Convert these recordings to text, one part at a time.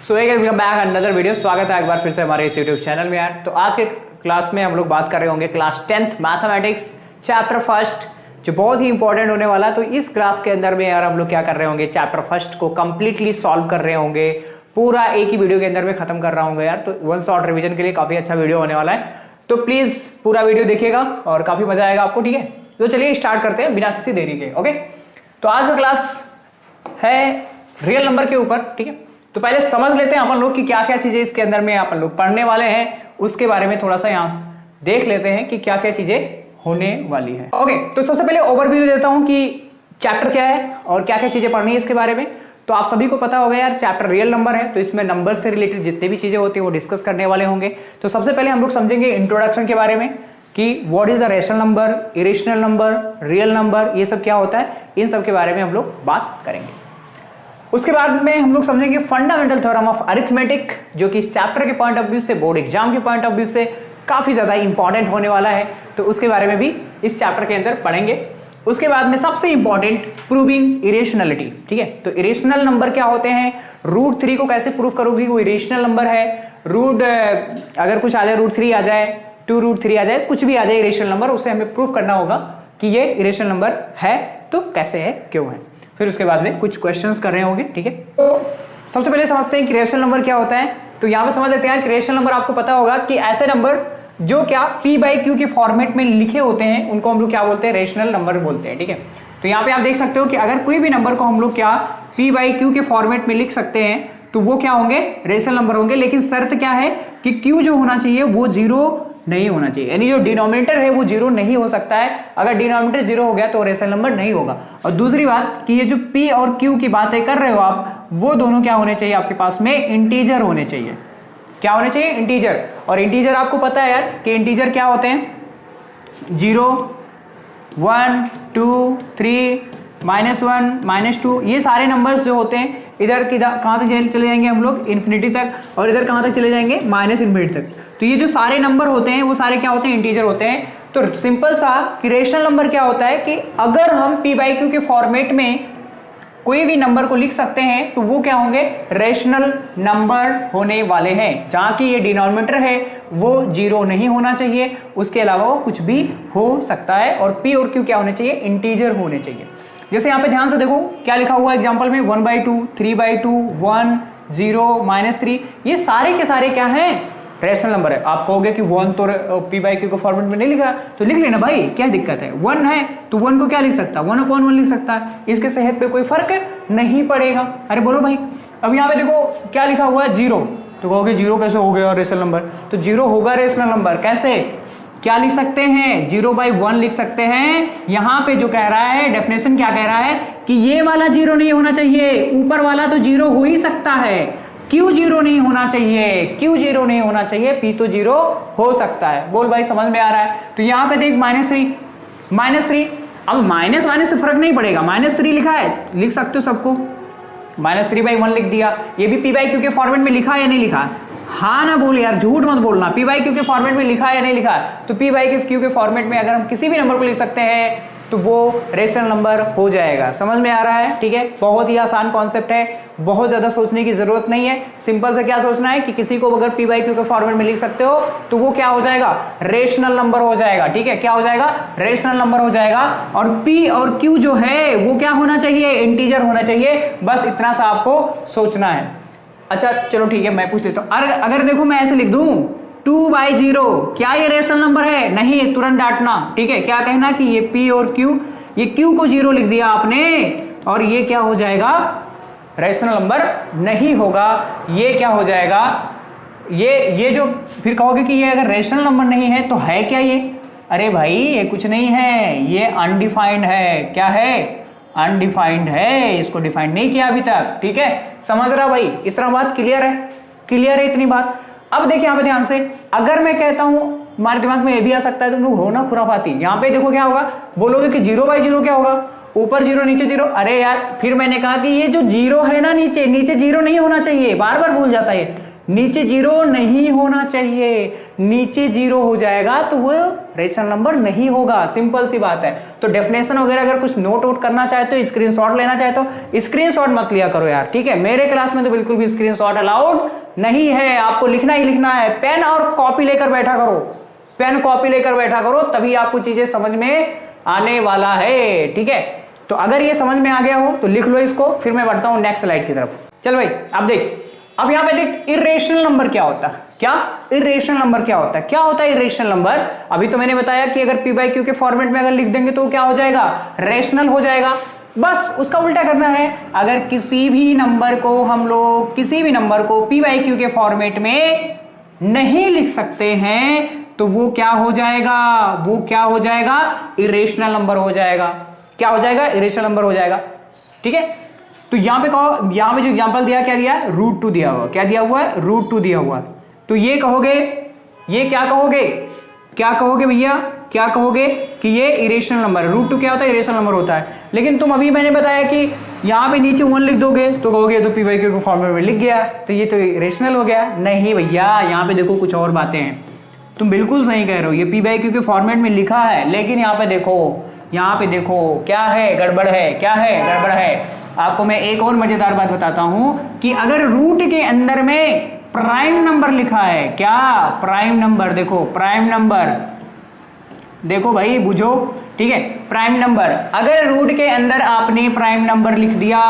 So welcome back another video. स्वागत है एक बार फिर से हमारे इस यूट्यूब चैनल में यार। तो आज के क्लास में हम लोग बात कर रहे होंगे class 10th mathematics chapter first, जो बहुत ही इंपॉर्टेंट होने वाला है। तो इस क्लास के अंदर में यार हम लोग क्या कर रहे होंगे, चैप्टर फर्स्ट को कंप्लीटली सॉल्व कर रहे होंगे, पूरा एक ही वीडियो के अंदर में खत्म कर रहा हूँ यार। तो वन शॉट रिविजन के लिए काफी अच्छा वीडियो होने वाला है, तो प्लीज पूरा वीडियो देखिएगा और काफी मजा आएगा आपको, ठीक है। तो चलिए स्टार्ट करते हैं बिना किसी देरी के। ओके, तो आज का क्लास है रियल नंबर के ऊपर, ठीक है। तो पहले समझ लेते हैं अपन लोग कि क्या क्या चीजें इसके अंदर में अपन लोग पढ़ने वाले हैं, उसके बारे में थोड़ा सा यहाँ देख लेते हैं कि क्या क्या चीजें होने वाली है। ओके, तो सबसे पहले ओवरव्यू देता हूं कि चैप्टर क्या है और क्या क्या चीजें पढ़नी है इसके बारे में। तो आप सभी को पता होगा यार, चैप्टर रियल नंबर है, तो इसमें नंबर से रिलेटेड जितनी भी चीजें होती है वो डिस्कस करने वाले होंगे। तो सबसे पहले हम लोग समझेंगे इंट्रोडक्शन के बारे में कि what is the rational number, irrational number, real number, ये सब क्या होता है, इन सब के बारे में हम लोग बात करेंगे। उसके बाद में हम लोग समझेंगे फंडामेंटल थ्योरम ऑफ अरिथमेटिक, जो कि इस चैप्टर के पॉइंट ऑफ व्यू से, बोर्ड एग्जाम के पॉइंट ऑफ व्यू से काफी ज्यादा इंपॉर्टेंट होने वाला है। तो उसके बारे में भी इस चैप्टर के अंदर पढ़ेंगे। उसके बाद में सबसे इंपॉर्टेंट प्रूविंग इरेशनलिटी, ठीक है। तो इरेशनल नंबर क्या होते हैं, रूट 3 को कैसे प्रूव करोगे वो इरेशनल नंबर है। रूट अगर कुछ आ जाए, रूट 3 आ जाए, 2√3 आ जाए, कुछ भी आ जाए इरेशनल नंबर, उसे हमें प्रूव करना होगा कि ये इरेशनल नंबर है, तो कैसे है, क्यों है। फिर उसके बाद में कुछ क्वेश्चंस कर रहे होंगे, ठीक है। तो सबसे पहले समझते हैं कि रेशनल नंबर क्या होता है। तो यहां पे समझ लेते हैं कि रेशनल नंबर आपको पता होगा कि ऐसे नंबर जो क्या p/q के फॉर्मेट में लिखे होते हैं उनको हम लोग क्या बोलते हैं, रेशनल नंबर बोलते हैं, ठीक है। तो यहाँ पे आप देख सकते हो कि अगर कोई भी नंबर को हम लोग क्या p/q के फॉर्मेट में लिख सकते हैं तो वो क्या होंगे, रेशनल नंबर होंगे। लेकिन शर्त क्या है कि q जो होना चाहिए वो 0 नहीं होना चाहिए, यानी जो डिनोमिनेटर है वो 0 नहीं हो सकता है। अगर डिनोमिनेटर 0 हो गया तो रेशनल नंबर नहीं होगा। और दूसरी बात कि ये जो p और q की बातें कर रहे हो आप, वो दोनों क्या होने चाहिए आपके पास में, इंटीजर होने चाहिए। क्या होने चाहिए, इंटीजर। और इंटीजर आपको पता है यार कि इंटीजर क्या होते हैं, 0, 1, 2, 3, -1, -2, ये सारे नंबर्स जो होते हैं इधर कहां तक चले जाएंगे हम लोग, इन्फिनिटी तक, और इधर कहां तक चले जाएंगे, -इन्फिनिटी तक। तो ये जो सारे नंबर होते हैं वो सारे क्या होते हैं, इंटीजर होते हैं। तो सिंपल सा कि रेशनल नंबर क्या होता है कि अगर हम p/q के फॉर्मेट में कोई भी नंबर को लिख सकते हैं तो वो क्या होंगे, रेशनल नंबर होने वाले हैं। जहां की ये डिनोमिनेटर है वो 0 नहीं होना चाहिए, उसके अलावा वो कुछ भी हो सकता है। और p और q क्या होने चाहिए, इंटीजर होने चाहिए। जैसे यहाँ पे ध्यान से देखो क्या लिखा हुआ है एग्जाम्पल में, 1/2, 3/2, 1, 0, -3, ये सारे के सारे क्या हैं, रेशनल नंबर है। आप कहोगे कि 1 तो p/q को फॉर्मेट में नहीं लिखा, तो लिख लेना भाई, क्या दिक्कत है। 1 है तो 1 को क्या लिख सकता है, 1/1 लिख सकता है, इसके सेहत पे कोई फर्क नहीं पड़ेगा। अरे बोलो भाई, अब यहाँ पे देखो क्या लिखा हुआ है, 0, तो कहोगे 0 कैसे हो गया रेशनल नंबर, तो 0 होगा रेशनल नंबर। कैसे, क्या लिख सकते हैं, 0/1 लिख सकते हैं। यहां पे जो कह रहा है, डेफिनेशन क्या कह रहा है कि ये वाला 0 नहीं होना चाहिए, ऊपर वाला तो 0 हो ही सकता है, क्यों 0 नहीं होना चाहिए, क्यों 0 नहीं होना चाहिए, p तो 0 हो सकता है। बोल भाई समझ में आ रहा है। तो यहां पे देख -3, अब माइनस से फर्क नहीं पड़ेगा, -3 लिखा है, लिख सकते हो सबको, -3/1 लिख दिया। ये भी p/q के फॉर्मेट में लिखा है या नहीं लिखा, हाँ ना बोल यार, झूठ मत बोलना। p/q के फॉर्मेट में लिखा है या नहीं लिखा, तो p/q के फॉर्मेट में अगर हम किसी भी नंबर को लिख सकते हैं तो वो रेशनल नंबर हो जाएगा। समझ में आ रहा है, ठीक है। बहुत ही आसान कॉन्सेप्ट है, बहुत ज्यादा सोचने की जरूरत नहीं है। सिंपल से क्या सोचना है कि किसी को अगर p/q के फॉर्मेट में लिख सकते हो तो वो क्या हो जाएगा, रेशनल नंबर हो जाएगा, ठीक है। क्या हो जाएगा, रेशनल नंबर हो जाएगा। और p और q जो है वो क्या होना चाहिए, इंटीजर होना चाहिए। बस इतना सा आपको सोचना है। अच्छा चलो ठीक है, मैं पूछ लेता हूं, अगर देखो मैं ऐसे लिख दूं 2/0, क्या ये रेशनल नंबर है, नहीं, तुरंत डांटना, ठीक है। क्या कहना कि ये p और q, ये q को 0 लिख दिया आपने और ये क्या हो जाएगा, रेशनल नंबर नहीं होगा। ये क्या हो जाएगा, ये जो फिर कहोगे कि ये अगर रेशनल नंबर नहीं है तो है क्या ये, अरे भाई ये कुछ नहीं है, ये अनडिफाइंड है। क्या है, अनडिफाइंड है, इसको डिफाइंड नहीं किया अभी तक, ठीक है। समझ रहा भाई, इतना बात क्लियर है, क्लियर है इतनी बात। अब देखिए यहाँ पे ध्यान से, अगर मैं कहता हूं, हमारे दिमाग में ये भी आ सकता है तुम लोग हो ना खुराफाती, यहाँ पे देखो क्या होगा, बोलोगे कि 0/0 क्या होगा, ऊपर 0 नीचे 0। अरे यार फिर मैंने कहा कि ये जो 0 है ना, नीचे 0 नहीं होना चाहिए, बार बार भूल जाता है। नीचे जीरो नहीं होना चाहिए, नीचे जीरो हो जाएगा तो वो रेशनल नंबर नहीं होगा, सिंपल सी बात है। तो डेफिनेशन वगैरह अगर कुछ नोट आउट करना चाहे तो, स्क्रीनशॉट लेना चाहे तो स्क्रीनशॉट मत लिया करो यार, ठीक है। मेरे क्लास में तो बिल्कुल भी स्क्रीनशॉट अलाउड नहीं है, आपको लिखना ही लिखना है। पेन और कॉपी लेकर बैठा करो, पेन कॉपी लेकर बैठा करो, तभी आपको चीजें समझ में आने वाला है, ठीक है। तो अगर ये समझ में आ गया हो तो लिख लो इसको, फिर मैं बढ़ता हूं नेक्स्ट स्लाइड की तरफ। चल भाई अब देख, अब यहां पे देख इरेशनल नंबर क्या होता है। क्या इरेशनल नंबर क्या होता है? क्या होता है इरेशनल नंबर? अभी तो मैंने बताया कि अगर p बाई क्यू के फॉर्मेट में अगर लिख देंगे तो क्या हो जाएगा, रेशनल हो जाएगा। बस उसका उल्टा करना है, अगर किसी भी नंबर को हम लोग किसी भी नंबर को p बाई क्यू के फॉर्मेट में नहीं लिख सकते हैं तो वो क्या हो जाएगा, वो क्या हो जाएगा, इरेशनल नंबर हो जाएगा। क्या हो जाएगा, इरेशनल नंबर हो जाएगा, ठीक है। तो यहां पे कहो, यहां पे जो एग्जांपल दिया क्या दिया, √2 दिया हुआ, क्या दिया हुआ है, √2 दिया हुआ। तो ये कहोगे, ये क्या कहोगे, क्या कहोगे भैया, क्या कहोगे कि ये इरेशनल नंबर है। √2 क्या होता है, इरेशनल नंबर होता है। लेकिन तुम अभी मैंने बताया कि यहां पे नीचे 1 लिख दोगे तो कहोगे तो p बाई क्यू के फॉर्मेट में लिख गया तो ये तो इरेशनल हो गया। नहीं भैया, यहां पे देखो कुछ और बातें हैं, तुम बिल्कुल सही कह रहे हो, ये p बाई क्यू के फॉर्मेट में लिखा है, लेकिन यहाँ पे देखो, यहाँ पे देखो क्या है, गड़बड़ है, क्या है, गड़बड़ है। आपको मैं एक और मजेदार बात बताता हूं कि अगर रूट के अंदर में प्राइम नंबर लिखा है, क्या प्राइम नंबर, देखो प्राइम नंबर, देखो भाई बुझो, ठीक है। प्राइम नंबर, अगर रूट के अंदर आपने प्राइम नंबर लिख दिया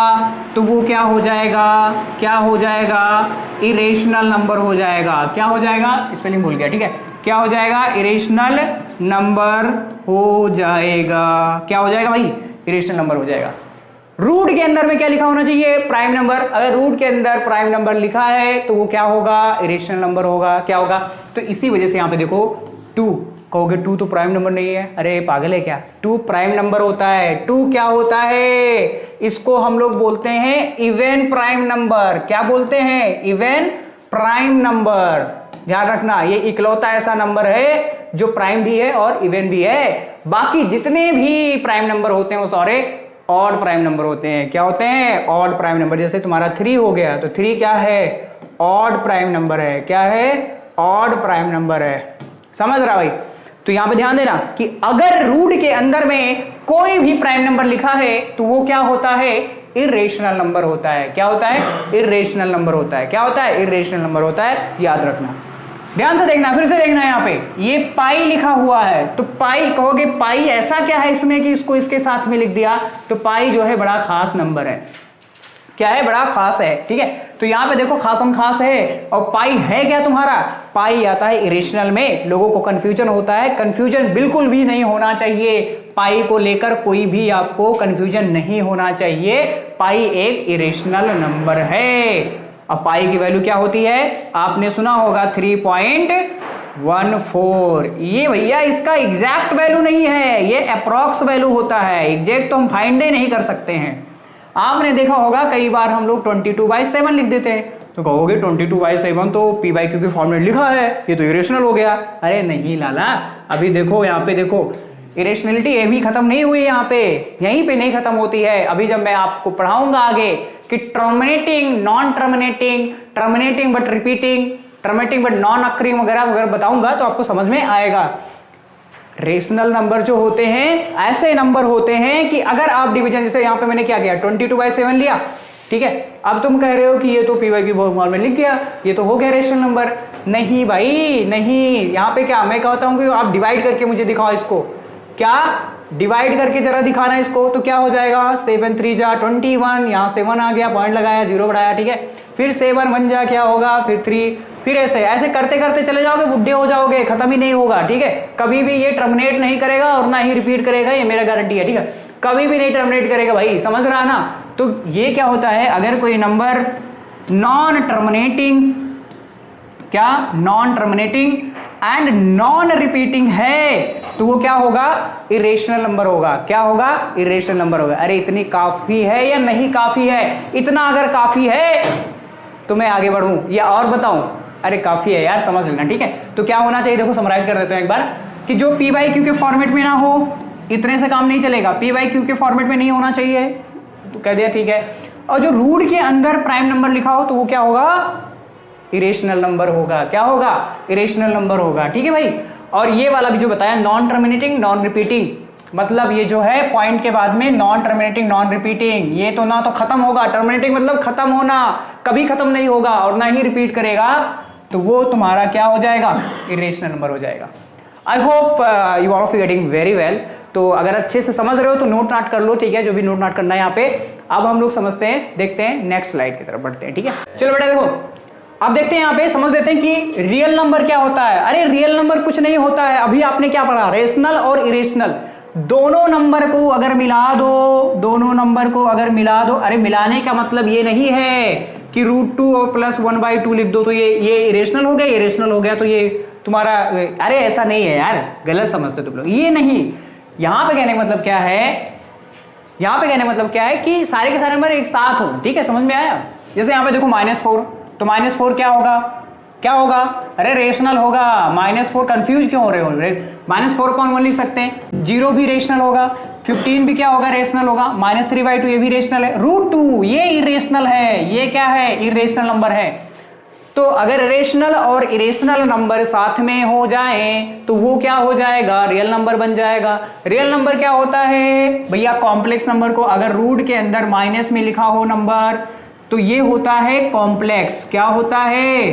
तो वो क्या हो जाएगा, क्या हो जाएगा, इरेशनल नंबर हो जाएगा। क्या हो जाएगा, स्पेलिंग भूल गया, ठीक है। क्या हो जाएगा, इरेशनल नंबर हो जाएगा। क्या हो जाएगा भाई, इरेशनल नंबर हो जाएगा। रूट के अंदर में क्या लिखा होना चाहिए, प्राइम नंबर। अगर रूट के अंदर प्राइम नंबर लिखा है तो वो क्या होगा, इरेशनल नंबर होगा। क्या होगा, तो इसी वजह से यहां पे देखो 2 कहोगे, 2 तो प्राइम नंबर नहीं है। अरे पागल है क्या, 2 प्राइम नंबर होता है। 2 क्या होता है, इसको हम लोग बोलते हैं इवन प्राइम नंबर। क्या बोलते हैं, इवन प्राइम नंबर। ध्यान रखना, ये इकलौता ऐसा नंबर है जो प्राइम भी है और इवन भी है। बाकी जितने भी प्राइम नंबर होते हैं वो सारे ऑड प्राइम नंबर होते हैं। क्या होते हैं, ऑड प्राइम नंबर। जैसे तुम्हारा 3 हो गया तो 3 क्या है, ऑड प्राइम नंबर है। क्या है, ऑड प्राइम नंबर है। समझ रहा भाई। तो यहां पे ध्यान देना कि अगर रूट के अंदर में कोई भी प्राइम नंबर लिखा है तो वो क्या होता है, इरेशनल नंबर होता है। क्या होता है, इरेशनल नंबर होता है। क्या होता है, इरेशनल नंबर होता है। याद रखना, ध्यान से देखना, फिर से देखना। यहाँ पे ये पाई लिखा हुआ है तो पाई कहोगे, पाई ऐसा क्या है इसमें कि इसको इसके साथ में लिख दिया। तो पाई जो है बड़ा खास नंबर है। क्या है, बड़ा खास है, ठीक है। तो यहाँ पे देखो खासम खास है। और पाई है क्या तुम्हारा, पाई आता है इरेशनल में। लोगों को कंफ्यूजन होता है, कंफ्यूजन बिल्कुल भी नहीं होना चाहिए। पाई को लेकर कोई भी आपको कंफ्यूजन नहीं होना चाहिए। पाई एक इरेशनल नंबर है। अब पाई की वैल्यू क्या होती है, आपने सुना होगा 3.14। ये भैया इसका एग्जैक्ट वैल्यू नहीं है, ये अप्रॉक्स वैल्यू होता है। एग्जैक्ट तो हम फाइंड ही नहीं कर सकते हैं। आपने देखा होगा कई बार हम लोग 22/7 लिख देते हैं तो कहोगे 22/7 तो p बाई क्यू के फॉर्मेट लिखा है, ये तो इरेशनल हो गया। अरे नहीं लाला, अभी देखो यहाँ पे देखो, इरेशनलिटी ये भी खत्म नहीं हुई यहाँ पे, यहीं पे नहीं खत्म होती है। अभी जब मैं आपको पढ़ाऊंगा आगे कि terminating, non terminating, terminating but repeating, terminating but non occurring वगैरह वगैरह बताऊंगा तो आपको समझ में आएगा। रेशनल नंबर जो होते हैं ऐसे नंबर होते हैं कि अगर आप डिवीजन, जैसे यहाँ पे मैंने क्या किया, 22/7 लिया, ठीक है। अब तुम कह रहे हो कि ये तो p बाई क्यू फॉर्मेट में लिख गया, ये तो हो गया रेशनल नंबर। नहीं भाई नहीं, यहाँ पे क्या मैं कहता हूँ कि आप डिवाइड करके मुझे दिखाओ इसको। क्या डिवाइड करके जरा दिखाना इसको, तो क्या हो जाएगा, 7 3 जा 21, यहाँ 7 आ गया, पॉइंट लगाया, 0 बढ़ाया, ठीक है। फिर 7 1 जा क्या होगा, फिर 3, फिर ऐसे ऐसे करते करते चले जाओगे, बुढ़े हो जाओगे, खत्म ही नहीं होगा, ठीक है। कभी भी ये टर्मिनेट नहीं करेगा और ना ही रिपीट करेगा, ये मेरा गारंटी है, ठीक है। कभी भी नहीं टर्मिनेट करेगा भाई, समझ रहा ना। तो ये क्या होता है, अगर कोई नंबर नॉन टर्मिनेटिंग, क्या non terminating and non repeating है तो वो क्या होगा, इरेशनल नंबर होगा। क्या होगा, इरेशनल नंबर होगा। अरे इतनी काफी है या नहीं काफी है, इतना अगर काफी है तो मैं आगे बढ़ूं या और बताऊं, अरे काफी है यार, समझ लेना, ठीक है। तो क्या होना चाहिए, देखो समराइज कर देते हैं एक बार कि जो p बाई क्यू के फॉर्मेट में ना हो, इतने से काम नहीं चलेगा, p बाई क्यू के फॉर्मेट में नहीं होना चाहिए, तो कह दिया ठीक है। और जो रूट के अंदर प्राइम नंबर लिखा हो तो वो क्या होगा, इरेशनल नंबर होगा। क्या होगा? इरेशनल नंबर होगा। ठीक है भाई। और ये वाला भी जो बताया नॉन टर्मिनेटिंग नॉन रिपीटिंग, मतलब ये जो है पॉइंट के बाद में नॉन टर्मिनेटिंग नॉन रिपीटिंग, ये तो ना तो खत्म होगा, टर्मिनेटिंग मतलब खत्म होना, कभी खत्म नहीं होगा और ना ही रिपीट करेगा, तो वो तुम्हारा क्या हो जाएगा? इरेशनल नंबर हो जाएगा। I hope you all of you getting very well. तो अगर अच्छे से समझ रहे हो तो नोट नोट कर लो, ठीक है, जो भी नोट नोट करना है यहाँ पे। अब हम लोग समझते हैं, देखते हैं नेक्स्ट स्लाइड की तरफ बढ़ते हैं। ठीक है, चलो बेटा देखो, अब देखते हैं यहाँ पे, समझ लेते हैं कि रियल नंबर क्या होता है। अरे रियल नंबर कुछ नहीं होता है, अभी आपने क्या पढ़ा, रेशनल और इरेशनल दोनों नंबर को अगर मिला दो, दोनों नंबर को अगर मिला दो, अरे मिलाने का मतलब ये नहीं है कि √2 और +1/2 लिख दो तो ये इरेशनल हो गया, इरेशनल हो गया तो ये तुम्हारा, अरे ऐसा नहीं है यार, गलत समझते तुम लोग, ये नहीं। यहां पे कहने का मतलब क्या है, यहां पे कहने का मतलब क्या है कि सारे के सारे नंबर एक साथ हो। ठीक है, समझ में आया? जैसे यहां पे देखो -4, तो -4 क्या होगा, क्या होगा? अरे रेशनल होगा। -4 कंफ्यूज क्यों हो रहे हो? -4/1 लिख सकते हैं। 0 भी रेशनल होगा, 15 भी क्या होगा? रेशनल होगा। -3/2 ये भी रेशनल है। √2 ये इरेशनल है, ये क्या है? इरेशनल नंबर है। तो अगर रेशनल और इरेशनल नंबर साथ में हो जाएं तो वो क्या हो जाएगा? रियल नंबर बन जाएगा। रियल नंबर क्या होता है भैया? कॉम्प्लेक्स नंबर को अगर रूट के अंदर माइनस में लिखा हो नंबर तो ये होता है कॉम्प्लेक्स। क्या होता है?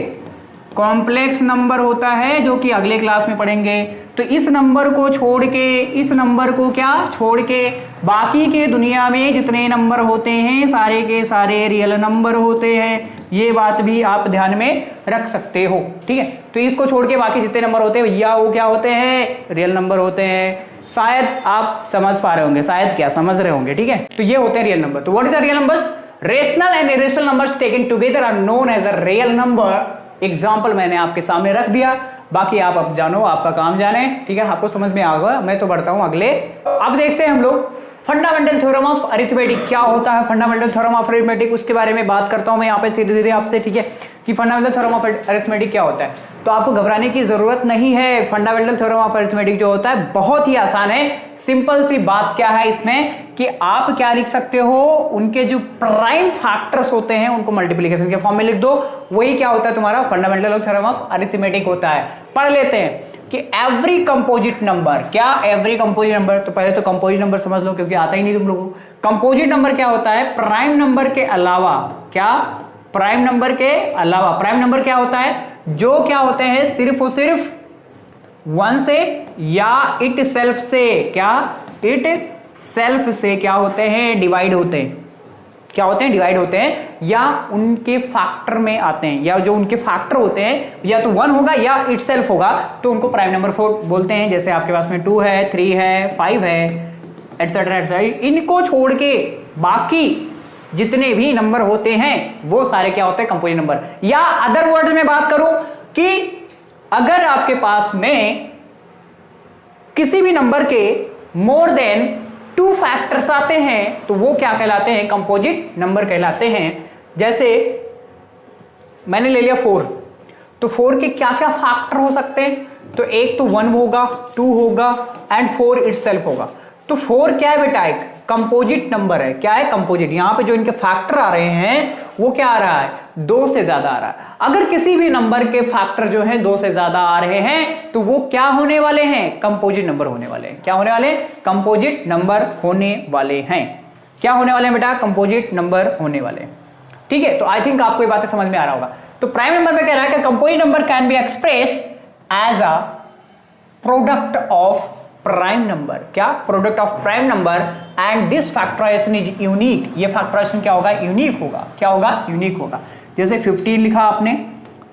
कॉम्प्लेक्स नंबर होता है, जो कि अगले क्लास में पढ़ेंगे। तो इस नंबर को छोड़ के, इस नंबर को क्या छोड़ के, बाकी के दुनिया में जितने नंबर होते हैं सारे के सारे रियल नंबर होते हैं। ये बात भी आप ध्यान में रख सकते हो। ठीक है, तो इसको छोड़ के बाकी जितने नंबर होते हैं भैया वो क्या होते हैं? रियल नंबर होते हैं। शायद आप समझ पा रहे होंगे, शायद क्या समझ रहे होंगे। ठीक है, तो ये होते हैं रियल नंबर। तो what is the real numbers? Rational and irrational numbers taken together are known as a real number. Example मैंने आपके सामने रख दिया, बाकी आप अब जानो, आपका काम जाने। ठीक है, आपको समझ में आ गया, मैं तो बढ़ता हूं अगले। अब देखते हैं हम लोग फंडामेंटल थ्योरम ऑफ अरिथमेटिक। क्या होता है फंडामेंटल थ्योरम ऑफ अरिथमेटिक, उसके बारे में बात करता हूं मैं यहाँ पे धीरे धीरे आपसे। ठीक है, कि फंडामेंटल थ्योरम ऑफ अरिथमेटिक क्या होता है। तो आपको घबराने की जरूरत नहीं है। फंडामेंटल थ्योरम ऑफ अरिथमेटिक जो होता है बहुत ही आसान है। सिंपल सी बात क्या है इसमें कि आप क्या लिख सकते हो, उनके जो प्राइम फैक्टर्स होते हैं उनको मल्टीप्लिकेशन के फॉर्म में लिख दो। वही क्या होता है तुम्हारा फंडामेंटल थ्योरम ऑफ अरिथमेटिक होता है। पढ़ लेते हैं कि एवरी कंपोजिट नंबर, क्या एवरी कंपोजिट नंबर, तो पहले तो कंपोजिट नंबर समझ लो क्योंकि आता ही नहीं तुम लोगों को। कंपोजिट नंबर क्या होता है? प्राइम नंबर के अलावा, क्या? प्राइम नंबर के अलावा। प्राइम नंबर क्या होता है? जो क्या होते हैं सिर्फ और सिर्फ 1 से या इट सेल्फ से, क्या? इट सेल्फ से क्या होते हैं? डिवाइड होते हैं। क्या होते हैं? डिवाइड होते हैं, या उनके फैक्टर में आते हैं, या जो उनके फैक्टर होते हैं या तो 1 होगा या इटसेल्फ होगा, तो उनको प्राइम नंबर बोलते हैं। जैसे आपके पास में 2 है, 3 है, 5 है, एटसेट्रा एटसेट्रा। इनको छोड़ के बाकी जितने भी नंबर होते हैं वो सारे क्या होते हैं? Composite number. या अदर वर्ड में बात करूं कि अगर आपके पास में किसी भी नंबर के मोर देन 2 फैक्टर्स आते हैं तो वो क्या कहलाते हैं? कंपोजिट नंबर कहलाते हैं। जैसे मैंने ले लिया 4, तो 4 के क्या क्या फैक्टर हो सकते हैं? तो एक तो 1 होगा, 2 होगा एंड 4 इटसेल्फ होगा। तो 4 क्या है बेटा? एक कंपोजिट नंबर है। क्या है? कंपोजिट। यहां पे जो इनके फैक्टर आ रहे हैं वो क्या आ रहा है? 2 से ज्यादा आ रहा है। अगर किसी भी नंबर के फैक्टर जो है 2 से ज्यादा आ रहे हैं तो वो क्या होने वाले हैं? कंपोजिट नंबर होने वाले हैं। क्या होने वाले? कंपोजिट नंबर होने वाले हैं। क्या होने वाले हैं बेटा? कंपोजिट नंबर होने वाले। ठीक है, तो आई थिंक आपको ये बातें समझ में आ रहा होगा। तो प्राइम नंबर में कह रहा है कि composite number can be express as a product of prime number. क्या? Product of prime number and this factorization is unique. ये फैक्टराइजेशन क्या होगा? यूनिक होगा। क्या होगा? यूनिक होगा। जैसे 15 लिखा आपने,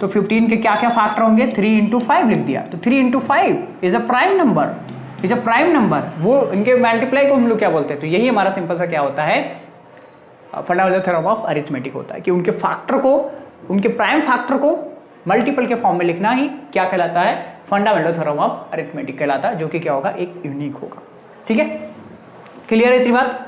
तो 15 के क्या क्या फैक्टर होंगे? 3 × 5 लिख दिया, तो 3 × 5 is a prime number, is a prime number. वो इनके मल्टीप्लाई को हम लोग क्या बोलते हैं? तो यही हमारा सिंपल सा क्या होता है? फंडामेंटल थ्योरम ऑफ अरिथमेटिक होता है कि उनके फैक्टर को, उनके प्राइम फैक्टर को मल्टीपल के फॉर्म में लिखना ही क्या कहलाता है? फंडामेंटल थ्योरम ऑफ अरिथमेटिक कहलाता है, जो कि क्या होगा? एक यूनिक होगा। ठीक है, क्लियर है? इतनी बात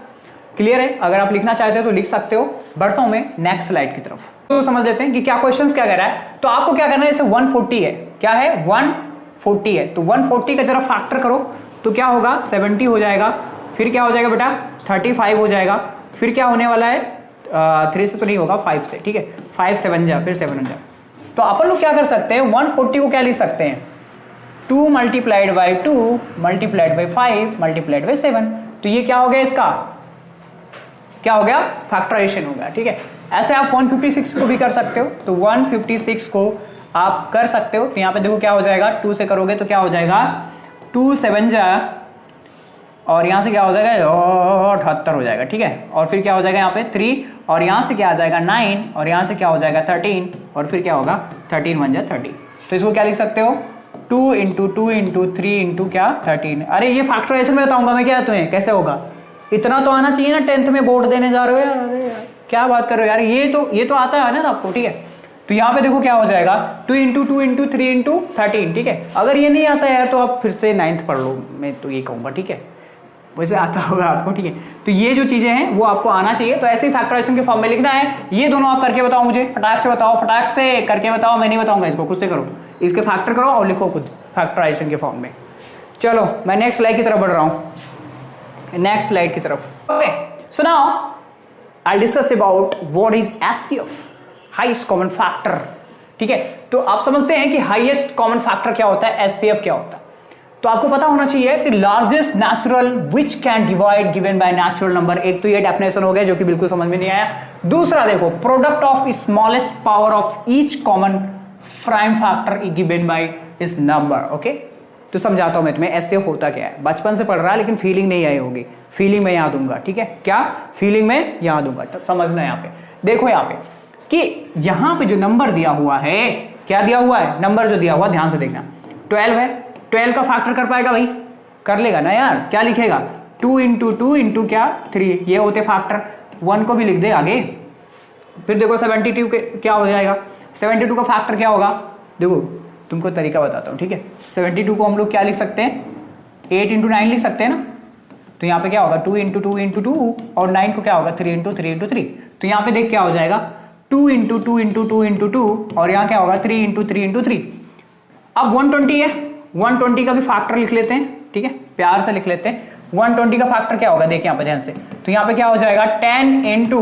क्लियर है? अगर आप लिखना चाहते हो तो लिख सकते हो। बढ़ता हूं मैं नेक्स्ट स्लाइड की तरफ। तो समझ लेते हैं कि क्या क्वेश्चंस क्या कह रहा है। तो आपको क्या करना है? जैसे 140 है, क्या है? 140 है, तो 140 का जरा फैक्टर करो तो क्या होगा? 70 हो जाएगा। फिर क्या हो जाएगा बेटा? 35 हो जाएगा। फिर क्या होने वाला है? 3 से तो नहीं होगा, 5 से। ठीक है, 5 7 जा, फिर 7 जा, तो अपन लोग क्या कर सकते हैं, 140 को क्या लिख सकते हैं, 2 multiplied by 2 multiplied by 5 multiplied by 7। तो ये क्या हो गया, इसका क्या हो गया, फैक्टराइजेशन हो गया। ठीक है, ऐसे आप 156 को भी कर सकते हो, तो 156 को आप कर सकते हो। तो यहाँ पे देखो क्या हो जाएगा, 2 से करोगे तो क्या हो जाएगा, 2 7 जा, और यहाँ से क्या हो जाएगा 78 हो जाएगा। ठीक है, और फिर क्या हो जाएगा यहाँ पे 3, और यहाँ से क्या आ जाएगा 9, और यहाँ से क्या हो जाएगा 13, और फिर क्या होगा 13 1 जा 30। तो इसको क्या लिख सकते हो, 2 इंटू 2 इंटू 3 इंटू क्या 13। अरे ये फैक्टराइजेशन में बताऊंगा मैं क्या तुम्हें कैसे होगा, इतना तो आना चाहिए ना, 10th में बोर्ड देने जा रहे हो यार। अरे यार क्या बात कर रहे हो यार, ये तो आता है ना आपको। ठीक है, तो यहाँ पे देखो क्या हो जाएगा, 2 इंटू 2 इंटू 3 इंटू 13। ठीक है, अगर ये नहीं आता यार तो आप फिर से 9th पढ़ लो, मैं तो ये कहूँगा। ठीक है, वैसे आता होगा आपको। ठीक है, तो ये जो चीजें हैं वो आपको आना चाहिए। तो ऐसे ही फैक्टराइजेशन के फॉर्म में लिखना है। ये दोनों आप करके बताओ मुझे, फटाक से बताओ, फटाक से करके बताओ, मैं नहीं बताऊंगा इसको, खुद से करो, इसके फैक्टर करो और लिखो खुद फैक्टराइजेशन के फॉर्म में। चलो मैं नेक्स्ट स्लाइड की तरफ बढ़ रहा हूँ, नेक्स्ट स्लाइड की तरफ। Okay, so now I discuss about what is HCF, highest common factor. ठीक है, तो आप समझते हैं कि हाईएस्ट कॉमन फैक्टर क्या होता है, HCF क्या होता है। तो आपको पता होना चाहिए कि largest natural which can divide given by natural number. एक तो ये डेफिनेशन हो गया जो कि बिल्कुल समझ में नहीं आया। दूसरा देखो, product of smallest power of each common prime factor given by इस नंबर। ओके, तो समझाता हूं मैं तुम्हें HCF होता क्या है। बचपन से पढ़ रहा है लेकिन फीलिंग नहीं आई होगी, फीलिंग में याद दूंगा। ठीक है, क्या फीलिंग में याद दूंगा, तो समझना। यहाँ पे देखो, यहाँ पे कि यहाँ पे जो नंबर दिया हुआ है, क्या दिया हुआ है, नंबर जो दिया हुआ, ध्यान से देखना, 12 है। 12 का फैक्टर कर पाएगा भाई, कर लेगा ना यार। क्या लिखेगा, 2 इंटू 2 इंटू क्या 3, ये होते फैक्टर। 1 को भी लिख दे आगे। फिर देखो 72 के क्या हो जाएगा, 72 का फैक्टर क्या होगा, देखो तुमको तरीका बताता हूँ। ठीक है, 72 को हम लोग क्या लिख सकते हैं, 8 इंटू 9 लिख सकते हैं ना। तो यहाँ पे क्या होगा, 2 इंटू 2 इंटू 2, और 9 को क्या होगा 3 इंटू 3 इंटू 3। तो यहाँ पे देख क्या हो जाएगा, 2 इंटू 2 इंटू 2 इंटू 2, और यहाँ क्या होगा 3 इंटू 3 इंटू 3। अब 120 है, 120 का भी फैक्टर लिख लेते हैं। ठीक है, प्यार से लिख लेते हैं। 120 का फैक्टर क्या होगा, देखिए यहाँ पे ध्यान से। तो यहाँ पे क्या हो जाएगा, 10 इंटू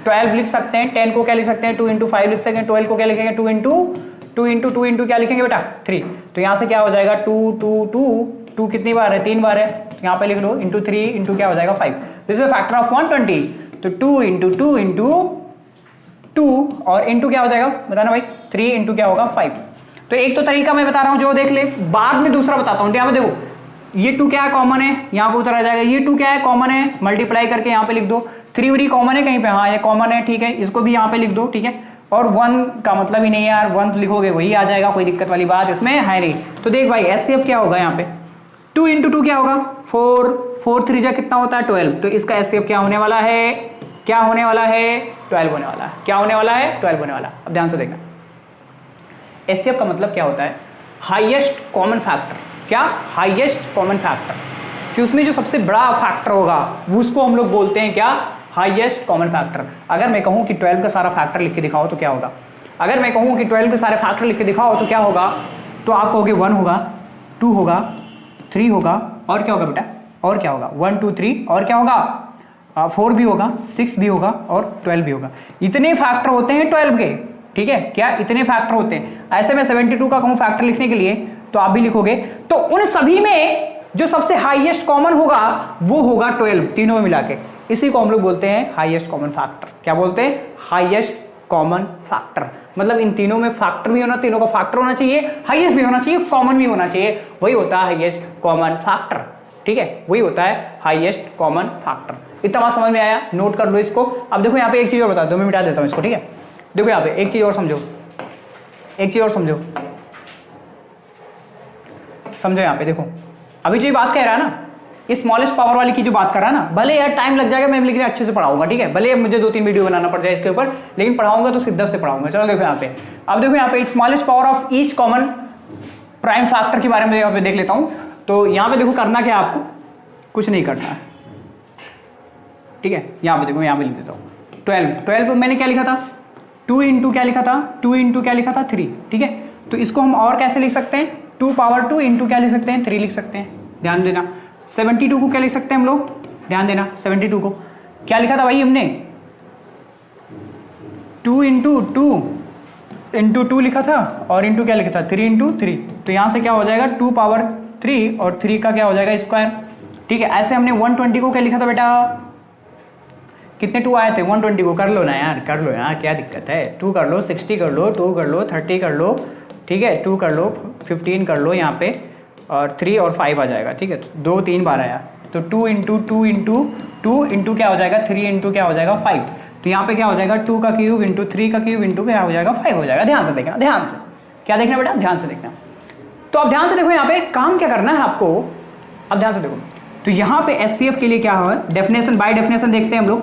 12 लिख सकते हैं। 10 को क्या लिख सकते हैं, 2 इंटू 5 लिख सकते हैं। 12 को क्या लिखेंगे, 2 इंटू 2 इंटू क्या लिखेंगे बेटा 3। तो यहाँ से क्या हो जाएगा, 2 कितनी बार है, 3 बार है। तो यहाँ पे लिख लो इंटू 3 इंटू क्या हो जाएगा 5। This is factor of 120। तो 2 इंटू 2 इंटू 2, और इंटू क्या हो जाएगा बताना भाई, 3 इंटू क्या होगा 5। तो एक तो तरीका मैं बता रहा हूं जो देख ले, बाद में दूसरा बताता हूं। यहाँ पे देखो, ये 2 क्या है कॉमन है, यहाँ पे उतर आ जाएगा। ये 2 क्या है कॉमन है, मल्टीप्लाई करके यहाँ पे लिख दो। 3 उरी कॉमन है कहीं पे, हाँ ये कॉमन है। ठीक है, इसको भी यहाँ पे लिख दो। ठीक है, और 1 का मतलब ही नहीं है यार, 1 लिखोगे वही आ जाएगा, कोई दिक्कत वाली बात इसमें है नहीं। तो देख भाई HCF क्या होगा, यहाँ पे 2 इंटू 2 क्या होगा 4, 4 3 जा कितना होता है 12। तो इसका HCF क्या होने वाला है, क्या होने वाला है 12 होने वाला है। क्या होने वाला है 12 होने वाला। अब ध्यान से देखना, HCF का मतलब क्या होता है, हाईएस्ट कॉमन फैक्टर। क्या, हाईएस्ट कॉमन फैक्टर, कि उसमें जो सबसे बड़ा फैक्टर होगा उसको हम लोग बोलते हैं क्या, हाईएस्ट कॉमन फैक्टर। अगर मैं कहूं कि 12 का सारा फैक्टर लिख के दिखाओ तो क्या होगा, अगर मैं कहूं कि 12 के सारे फैक्टर लिख के दिखाओ तो क्या होगा, तो आप कहोगे 1 होगा, 2 होगा, 3 होगा, और क्या होगा बेटा, और क्या होगा 1 2 3, और क्या होगा 4 भी होगा, 6 भी होगा, और 12 भी होगा। इतने फैक्टर होते हैं 12 के। ठीक है, क्या इतने फैक्टर होते हैं। ऐसे में 72 का कहूं फैक्टर लिखने के लिए तो आप भी लिखोगे, तो उन सभी में जो सबसे हाईएस्ट कॉमन होगा वो होगा 12, तीनों में मिला के। इसी को हम लोग बोलते हैं हाईएस्ट कॉमन फैक्टर। क्या बोलते हैं, हाईएस्ट कॉमन फैक्टर। मतलब इन तीनों में फैक्टर भी होना, तीनों का फैक्टर होना चाहिए, हाईएस्ट भी होना चाहिए, कॉमन भी होना चाहिए, वही होता है हाईएस्ट कॉमन फैक्टर। ठीक है, वही होता है हाईएस्ट कॉमन फैक्टर। इतना बात समझ में आया, नोट कर लो इसको। अब देखो यहाँ पे एक चीज और बता दो, मैं मिटा देता हूँ इसको। ठीक है, देखो यहाँ पे एक चीज और समझो, एक चीज और समझो, समझो यहाँ पे देखो। अभी जो ये बात कह रहा है ना, इस स्मॉलेस्ट पावर वाली की जो बात कर रहा है ना, भले यार टाइम लग जाएगा, मैं लेकिन अच्छे से पढ़ाऊंगा। ठीक है, भले मुझे 2-3 वीडियो बनाना पड़ जाए इसके ऊपर, लेकिन पढ़ाऊंगा तो शिद्दत से पढ़ाऊंगा। चलो देखो यहाँ पे, अब देखो यहाँ पे smallest power of each common prime factor के बारे में यहाँ पे देख लेता हूँ। तो यहाँ पे देखो करना क्या है, आपको कुछ नहीं करना है। ठीक है, यहाँ पे देखो, यहाँ पे लिख देता हूँ 12 मैंने क्या लिखा था, 2 इंटू क्या लिखा था, 2 इंटू क्या लिखा था 3। ठीक है, तो इसको हम और कैसे लिख सकते हैं, 2 पावर 2 इंटू क्या लिख सकते हैं 3 लिख सकते हैं। ध्यान देना, 72 को क्या लिख सकते हैं हम लोग, ध्यान देना 72 को क्या लिखा था भाई हमने, 2 इंटू 2 इंटू 2 लिखा था और इंटू क्या लिखा था 3 इंटू 3, तो यहाँ से क्या हो जाएगा 2 पावर 3 और 3 का क्या हो जाएगा स्क्वायर। ठीक है, ऐसे हमने 120 को क्या लिखा था बेटा, कितने 2 आए थे 120 को, कर लो ना यार, कर लो यार, क्या दिक्कत है, 2 कर लो, 60 कर लो, 2 कर लो, 30 कर लो, ठीक है, 2 कर लो, 15 कर लो यहाँ पे, और 3 और 5 आ जाएगा। ठीक है, 2 3 बार आया, तो 2 इंटू 2 इंटू 2 इंटू क्या हो जाएगा 3 इंटू क्या हो जाएगा 5, तो यहाँ पे क्या हो जाएगा 2 का क्यूब इंटू 3 का क्यूब इंटू क्या हो जाएगा 5 हो जाएगा। ध्यान से देखना, ध्यान से, क्या देखना बेटा, ध्यान से देखना। तो अब ध्यान से देखो यहाँ पे काम क्या करना है आपको, अब ध्यान से देखो। तो यहाँ पे एचसीएफ के लिए क्या है, डेफिनेशन बाय डेफिनेशन देखते हैं हम लोग।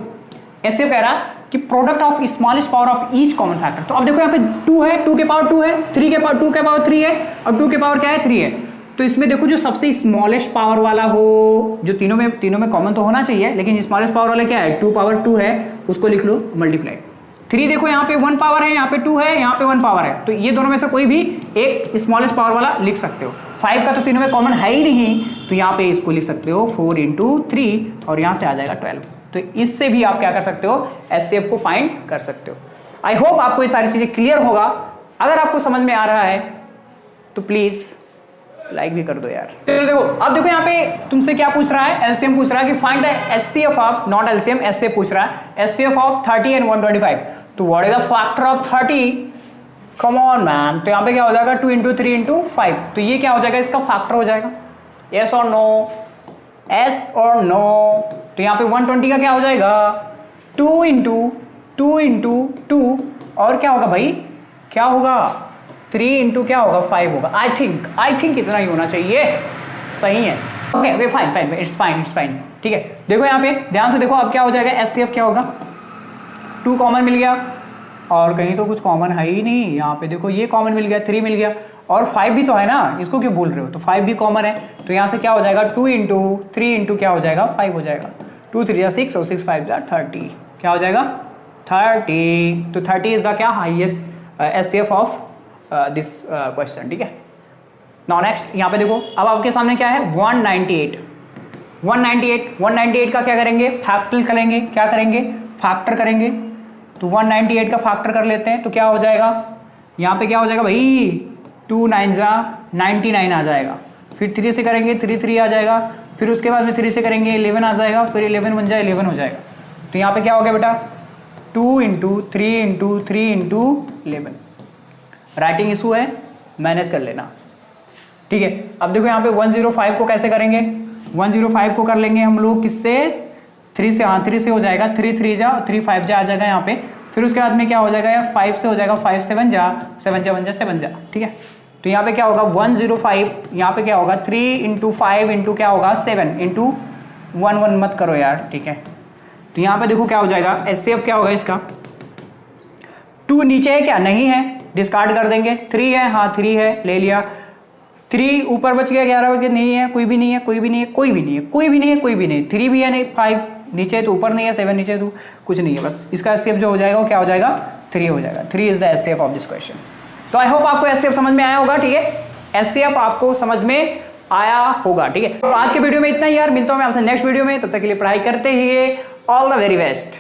एचसीएफ कह रहा कि product of smallest power of each common factor. तो अब देखो यहाँ पे 2 है, 2 के पावर 2 है, 3 के पावर 2 के पावर 3 है, और 2 के पावर क्या है 3 है। तो इसमें देखो जो सबसे स्मॉलेस्ट पावर वाला हो, जो तीनों में कॉमन तो होना चाहिए, लेकिन स्मॉलेस्ट पावर वाला क्या है 2 पावर 2 है, उसको लिख लो मल्टीप्लाई। 3 देखो यहाँ पे 1 पावर है, यहाँ पे 2 है, यहाँ पे 1 पावर है, तो ये दोनों में से कोई भी एक स्मॉलेस्ट पावर वाला लिख सकते हो। 5 का तो तीनों में कॉमन है ही नहीं, तो यहाँ पे इसको लिख सकते हो 4 इंटू 3 और यहाँ से आ जाएगा 12। तो इससे भी आप क्या कर सकते हो, एचसीएफ को फाइंड कर सकते हो। आई होप आपको ये सारी चीजें क्लियर होगा। अगर आपको समझ में आ रहा है तो प्लीज लाइक भी कर दो यार। तो देखो, अब देखो यहाँ पे तुमसे क्या पूछ रहा है, एलसीएम पूछ रहा है कि find the HCF of, not LCM, HCF पूछ रहा है, एचसीएफ ऑफ 30 एंड 125। तो what is the factor of 30, come on man. तो यहाँ पे क्या हो जाएगा 2 इंटू 3 इंटू 5, तो ये क्या हो जाएगा, इसका फैक्टर हो जाएगा। यस और नो, एस और नो। तो यहाँ पे 120 का क्या हो जाएगा 2 इंटू 2 इंटू 2, और क्या होगा भाई, क्या होगा 3 इंटू क्या होगा 5 होगा। आई थिंक इतना ही होना चाहिए, सही है। Okay fine, it's fine. ठीक है, देखो यहाँ पे ध्यान से देखो, अब क्या हो जाएगा एचसीएफ क्या होगा, 2 कॉमन मिल गया, और कहीं तो कुछ कॉमन है ही नहीं। यहाँ पे देखो ये कॉमन मिल गया, 3 मिल गया, और 5 भी तो है ना, इसको क्यों भूल रहे हो, तो 5 भी कॉमन है। तो यहाँ से क्या हो जाएगा 2 इंटू 3 इंटू क्या हो जाएगा 5 हो जाएगा। 2 3 जा 6 और 6 5 जा 30, क्या हो जाएगा 30। तो 30 इज द क्या highest HCF of this question. ठीक है, नाउ नेक्स्ट यहाँ पे देखो, अब आपके सामने क्या है 198 का क्या करेंगे, फैक्टर करेंगे, क्या करेंगे फैक्टर करेंगे। तो 198 का फैक्टर कर लेते हैं, तो क्या हो जाएगा यहाँ पे क्या हो जाएगा भाई 2 9 जा 99 आ जाएगा। फिर 3 से करेंगे 3 3 आ जाएगा, फिर उसके बाद में 3 से करेंगे 11 आ जाएगा, फिर 11 बन जाए 11 हो जाएगा। तो यहाँ पे क्या हो गया बेटा 2 into 3 into 3 into 11। Writing issue है, मैनेज कर लेना। ठीक है, अब देखो यहाँ पे 105 को कैसे करेंगे, 105 को कर लेंगे हम लोग किससे 3 से, हाँ 3 से हो जाएगा, 3 3 जा 3 5 जा आ जाएगा यहाँ पे। फिर उसके बाद में क्या हो जाएगा 5 से हो जाएगा, 5 7 जा 7 जा 1 जा 7 जा। ठीक है, तो यहाँ पे क्या होगा 105, यहाँ पे क्या होगा 3 इंटू 5 इंटू क्या होगा 7 इंटू 1 मत करो यार। ठीक है, तो यहाँ पे देखो क्या हो जाएगा एचसीएफ क्या होगा इसका, 2 नीचे है क्या, नहीं है, डिस्कार्ड कर देंगे। 3 है, हाँ 3 है, ले लिया। 3 ऊपर बच गया, 11 बच गया, नहीं है, कोई भी नहीं है, कोई भी नहीं है, कोई भी नहीं है, कोई भी नहीं है, कोई भी नहीं है। 3 भी है नहीं, 5 नीचे तो ऊपर नहीं है, 7 नीचे तो कुछ नहीं है, बस इसका एचसीएफ जो हो जाएगा वो क्या हो जाएगा 3 हो जाएगा। 3 is the HCF of this question. तो आई होप आपको एचसीएफ समझ में आया होगा। ठीक है, एचसीएफ आपको समझ में आया होगा। ठीक है, तो आज के वीडियो में इतना ही यार, मिलता हूं मैं आपसे नेक्स्ट वीडियो में, तब तक के लिए पढ़ाई करते ही ऑल द वेरी बेस्ट।